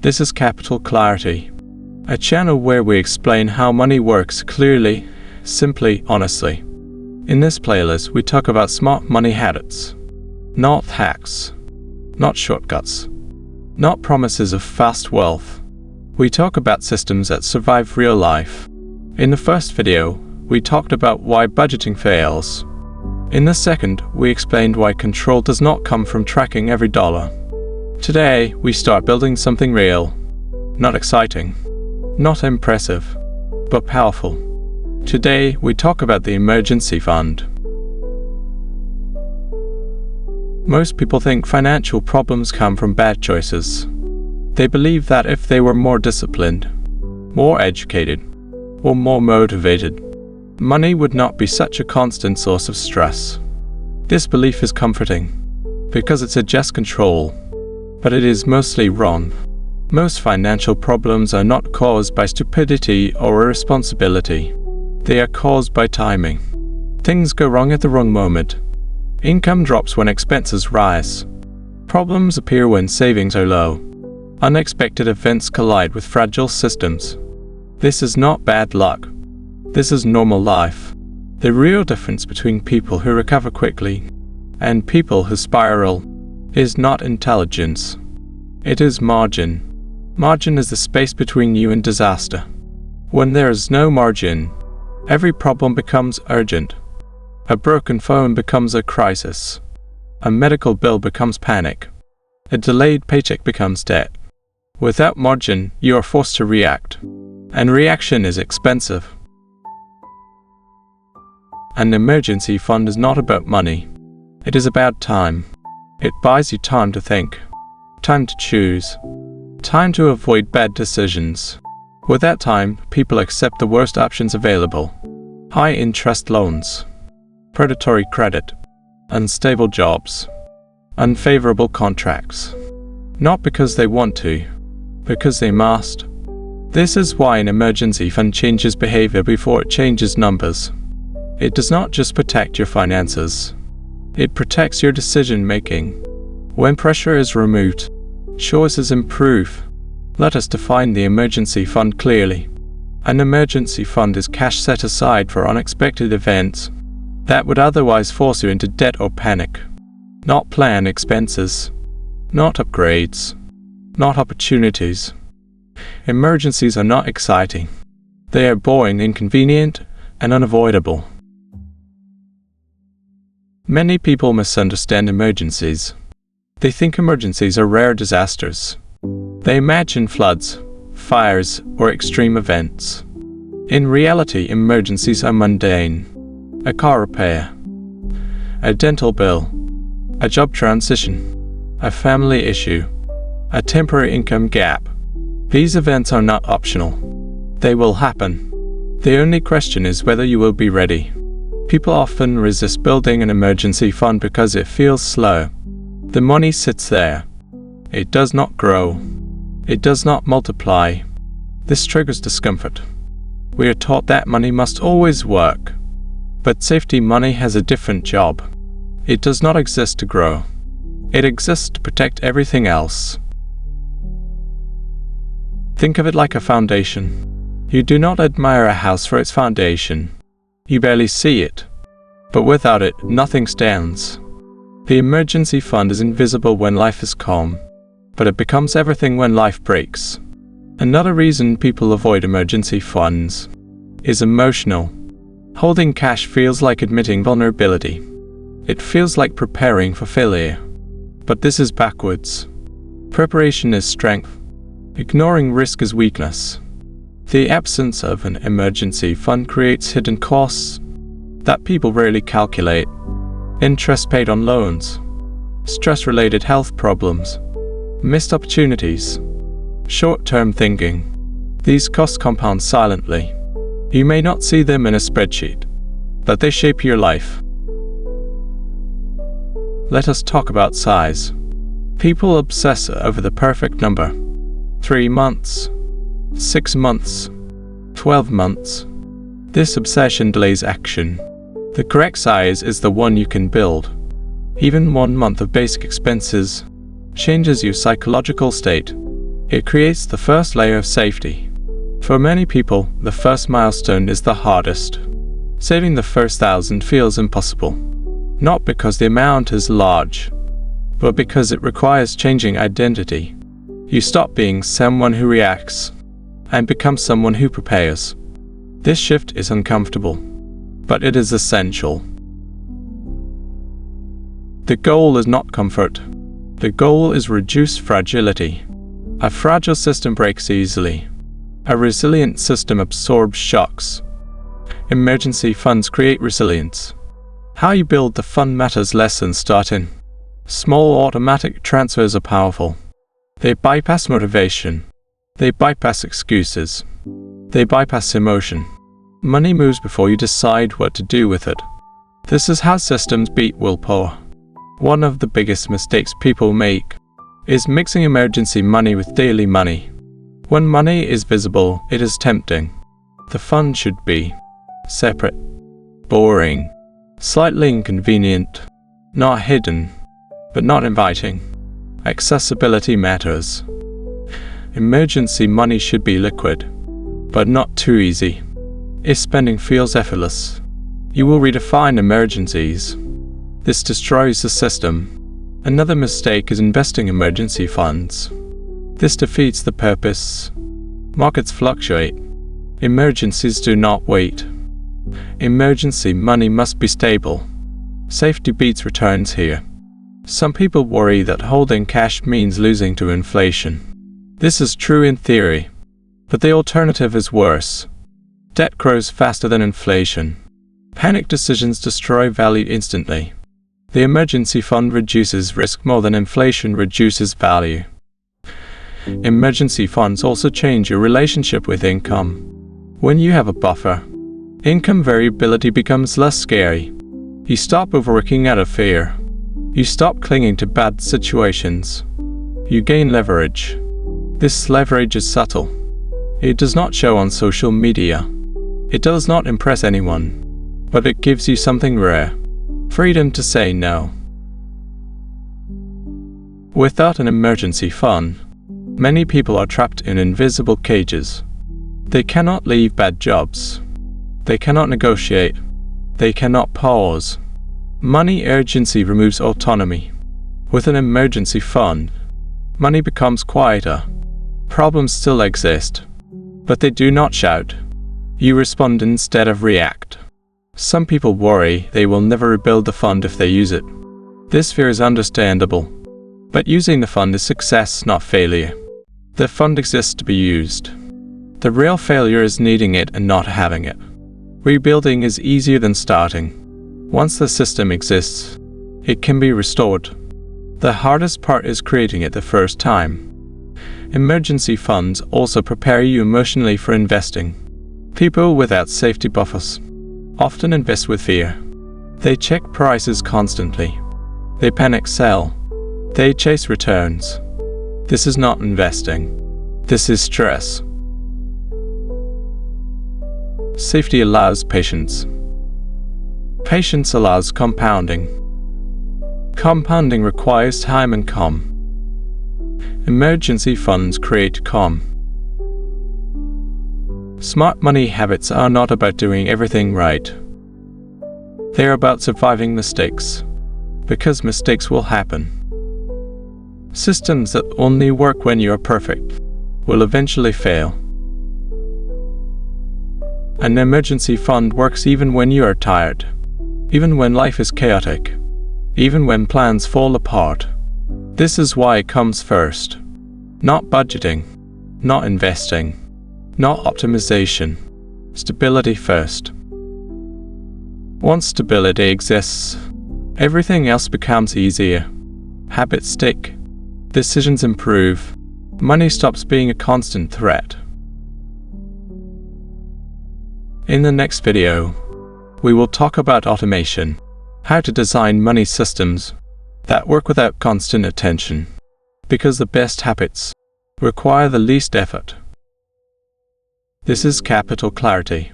This is Capital Clarity, a channel where we explain how money works clearly, simply, honestly. In this playlist, we talk about smart money habits, not hacks, not shortcuts, not promises of fast wealth. We talk about systems that survive real life. In the first video, we talked about why budgeting fails. In the second, we explained why control does not come from tracking every dollar. Today, we start building something real. Not exciting, not impressive, but powerful. Today, we talk about the emergency fund. Most people think financial problems come from bad choices. They believe that if they were more disciplined, more educated, or more motivated, money would not be such a constant source of stress. This belief is comforting, because it suggests control, but it is mostly wrong. Most financial problems are not caused by stupidity or irresponsibility. They are caused by timing. Things go wrong at the wrong moment. Income drops when expenses rise. Problems appear when savings are low. Unexpected events collide with fragile systems. This is not bad luck. This is normal life. The real difference between people who recover quickly and people who spiral is not intelligence. It is margin. Margin is the space between you and disaster. When there is no margin, every problem becomes urgent. A broken phone becomes a crisis. A medical bill becomes panic. A delayed paycheck becomes debt. Without margin, you are forced to react. And reaction is expensive. An emergency fund is not about money. It is about time. It buys you time to think, time to choose, time to avoid bad decisions. With that time, people accept the worst options available. High-interest loans, predatory credit, unstable jobs, unfavorable contracts. Not because they want to, because they must. This is why an emergency fund changes behavior before it changes numbers. It does not just protect your finances. It protects your decision-making. When pressure is removed, choices improve. Let us define the emergency fund clearly. An emergency fund is cash set aside for unexpected events that would otherwise force you into debt or panic. Not planned expenses, not upgrades, not opportunities. Emergencies are not exciting. They are boring, inconvenient, and unavoidable. Many people misunderstand emergencies. They think emergencies are rare disasters. They imagine floods, fires, or extreme events. In reality, emergencies are mundane. A car repair, a dental bill, a job transition, a family issue, a temporary income gap. These events are not optional. They will happen. The only question is whether you will be ready. People often resist building an emergency fund because it feels slow. The money sits there. It does not grow. It does not multiply. This triggers discomfort. We are taught that money must always work. But safety money has a different job. It does not exist to grow. It exists to protect everything else. Think of it like a foundation. You do not admire a house for its foundation. You barely see it. But without it, nothing stands. The emergency fund is invisible when life is calm, but it becomes everything when life breaks. Another reason people avoid emergency funds is emotional. Holding cash feels like admitting vulnerability. It feels like preparing for failure. But this is backwards. Preparation is strength. Ignoring risk is weakness. The absence of an emergency fund creates hidden costs that people rarely calculate. Interest paid on loans, stress-related health problems, missed opportunities, short-term thinking. These costs compound silently. You may not see them in a spreadsheet, but they shape your life. Let us talk about size. People obsess over the perfect number. 3 months, 6 months, 12 months. This obsession delays action. The correct size is the one you can build. Even 1 month of basic expenses changes your psychological state. It creates the first layer of safety. For many people, the first milestone is the hardest. Saving the first 1,000 feels impossible. Not because the amount is large, but because it requires changing identity. You stop being someone who reacts and become someone who prepares. This shift is uncomfortable, but it is essential. The goal is not comfort. The goal is reduced fragility. A fragile system breaks easily. A resilient system absorbs shocks. Emergency funds create resilience. How you build the fund matters less than starting. Small automatic transfers are powerful. They bypass motivation. They bypass excuses. They bypass emotion. Money moves before you decide what to do with it. This is how systems beat willpower. One of the biggest mistakes people make is mixing emergency money with daily money. When money is visible, it is tempting. The fund should be separate, boring, slightly inconvenient, not hidden, but not inviting. Accessibility matters. Emergency money should be liquid, but not too easy. If spending feels effortless, you will redefine emergencies. This destroys the system. Another mistake is investing emergency funds. This defeats the purpose. Markets fluctuate. Emergencies do not wait. Emergency money must be stable. Safety beats returns here. Some people worry that holding cash means losing to inflation. This is true in theory, but the alternative is worse. Debt grows faster than inflation. Panic decisions destroy value instantly. The emergency fund reduces risk more than inflation reduces value. Emergency funds also change your relationship with income. When you have a buffer, income variability becomes less scary. You stop overworking out of fear. You stop clinging to bad situations. You gain leverage. This leverage is subtle. It does not show on social media. It does not impress anyone. But it gives you something rare. Freedom to say no. Without an emergency fund, many people are trapped in invisible cages. They cannot leave bad jobs. They cannot negotiate. They cannot pause. Money urgency removes autonomy. With an emergency fund, money becomes quieter. Problems still exist, but they do not shout. You respond instead of react. Some people worry they will never rebuild the fund if they use it. This fear is understandable, but using the fund is success, not failure. The fund exists to be used. The real failure is needing it and not having it. Rebuilding is easier than starting. Once the system exists, it can be restored. The hardest part is creating it the first time. Emergency funds also prepare you emotionally for investing. People without safety buffers often invest with fear. They check prices constantly. They panic sell. They chase returns. This is not investing. This is stress. Safety allows patience. Patience allows compounding. Compounding requires time and calm. Emergency funds create calm. Smart money habits are not about doing everything right. They are about surviving mistakes, because mistakes will happen. Systems that only work when you are perfect will eventually fail. An emergency fund works even when you are tired, even when life is chaotic, even when plans fall apart. This is why it comes first. Not budgeting, not investing, not optimization. Stability first. Once stability exists, everything else becomes easier. Habits stick. Decisions improve. Money stops being a constant threat. In the next video, we will talk about automation, how to design money systems that work without constant attention, because the best habits require the least effort. This is Capital Clarity.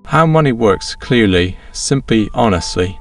How money works clearly, simply, honestly.